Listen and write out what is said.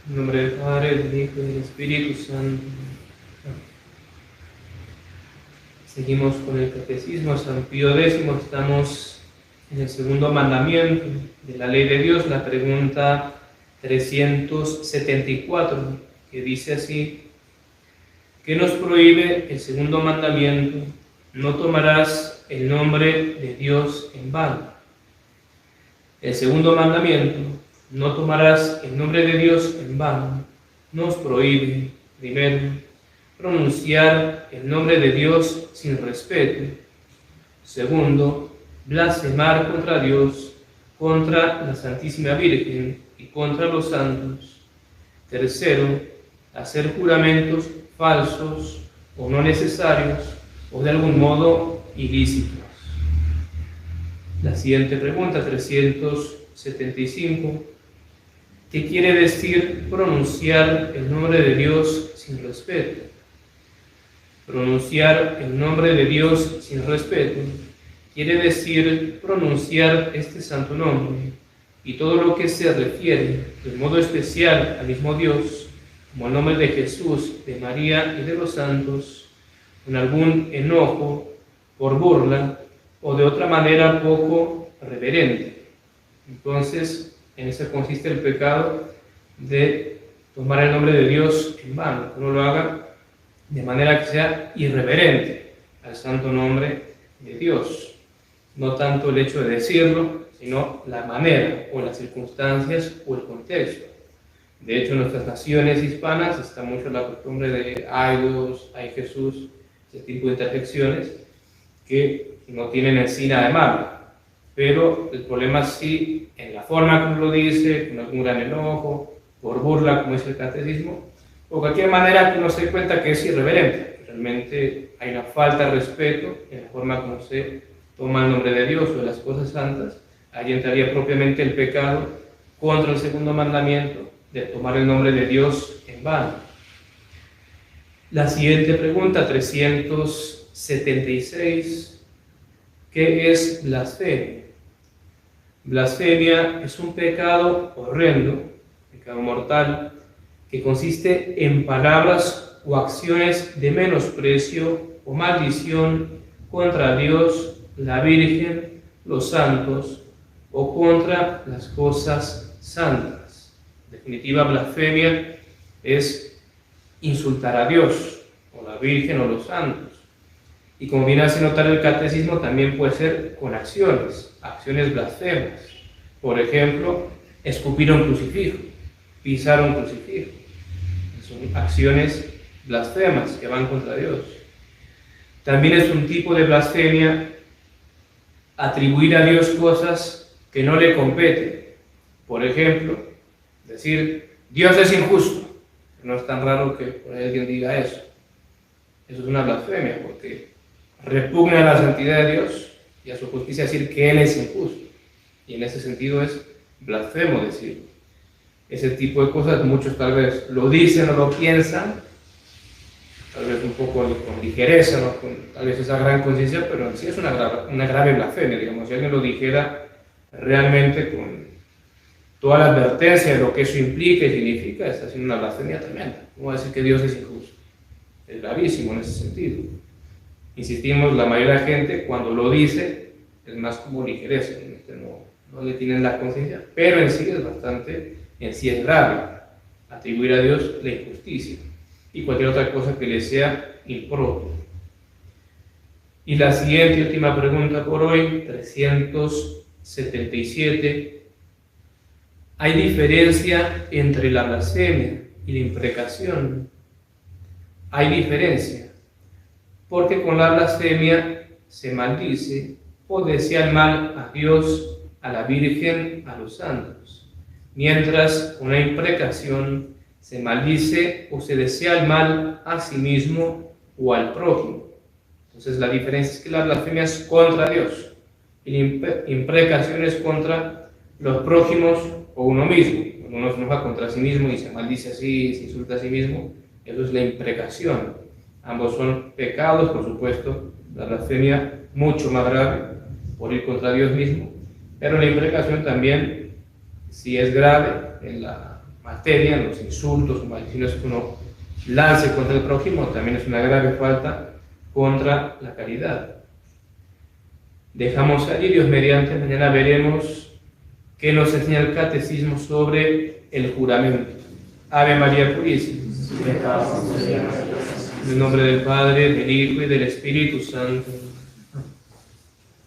En nombre del Padre, del Hijo y del Espíritu Santo. Seguimos con el Catecismo San Pío X. Estamos en el segundo mandamiento de la ley de Dios, la pregunta 374, que dice así: ¿qué nos prohíbe el segundo mandamiento? No tomarás el nombre de Dios en vano. El segundo mandamiento, no tomarás el nombre de Dios en vano, nos prohíbe, primero, pronunciar el nombre de Dios sin respeto. Segundo, blasfemar contra Dios, contra la Santísima Virgen y contra los santos. Tercero, hacer juramentos falsos o no necesarios o de algún modo ilícitos. La siguiente pregunta, 375. ¿Qué quiere decir pronunciar el nombre de Dios sin respeto? Pronunciar el nombre de Dios sin respeto quiere decir pronunciar este santo nombre y todo lo que se refiere de modo especial al mismo Dios, como el nombre de Jesús, de María y de los santos, con algún enojo, por burla o de otra manera poco reverente. Entonces, en eso consiste el pecado de tomar el nombre de Dios en vano, que uno lo haga de manera que sea irreverente al santo nombre de Dios. No tanto el hecho de decirlo, sino la manera o las circunstancias o el contexto. De hecho, en nuestras naciones hispanas está mucho la costumbre de ay Dios, ay Jesús, ese tipo de interjecciones que no tienen en sí nada de malo. Pero el problema sí, en la forma como lo dice, con algún gran enojo, por burla, como es el catecismo, o cualquier manera que uno se dé cuenta que es irreverente. Realmente hay una falta de respeto en la forma como se toma el nombre de Dios o de las cosas santas. Ahí entraría propiamente el pecado contra el segundo mandamiento de tomar el nombre de Dios en vano. La siguiente pregunta, 376. ¿Qué es blasfemia? Blasfemia es un pecado horrendo, pecado mortal, que consiste en palabras o acciones de menosprecio o maldición contra Dios, la Virgen, los santos o contra las cosas santas. En definitiva, blasfemia es insultar a Dios, o la Virgen o los santos. Y como viene a hacer notar el catecismo, también puede ser con acciones blasfemas. Por ejemplo, escupir un crucifijo, pisar un crucifijo. Son acciones blasfemas que van contra Dios. También es un tipo de blasfemia atribuir a Dios cosas que no le competen. Por ejemplo, decir, Dios es injusto. No es tan raro que por ahí alguien diga eso. Eso es una blasfemia, porque repugna a la santidad de Dios y a su justicia decir que Él es injusto. Y en ese sentido es blasfemo decirlo. Ese tipo de cosas muchos tal vez lo dicen o lo piensan, tal vez un poco con ligereza, ¿no? Con tal vez esa gran conciencia, pero en sí es una grave blasfemia, digamos. Si alguien lo dijera realmente con toda la advertencia de lo que eso implica y significa, está haciendo una blasfemia tremenda. ¿Cómo decir que Dios es injusto? Es gravísimo en ese sentido. Insistimos, la mayoría de la gente cuando lo dice es más como ligereza, no le tienen la conciencia, pero en sí es grave atribuir a Dios la injusticia y cualquier otra cosa que le sea impropio. Y la siguiente y última pregunta por hoy, 377. ¿Hay diferencia entre la blasfemia y la imprecación? Hay diferencia, porque con la blasfemia se maldice o desea el mal a Dios, a la Virgen, a los santos, mientras con la imprecación se maldice o se desea el mal a sí mismo o al prójimo. Entonces la diferencia es que la blasfemia es contra Dios y la imprecación es contra los prójimos o uno mismo. Cuando uno se enoja contra sí mismo y se maldice así, se insulta a sí mismo, eso es la imprecación. Ambos son pecados, por supuesto, la blasfemia mucho más grave por ir contra Dios mismo, pero la imprecación también, si es grave en la materian, los insultos o maldiciones que uno lance contra el prójimo, también es una grave falta contra la caridad. Dejamos allí, Dios mediante, mañana veremos qué nos enseña el catecismo sobre el juramento. Ave María Purísima. En el nombre del Padre, del Hijo y del Espíritu Santo.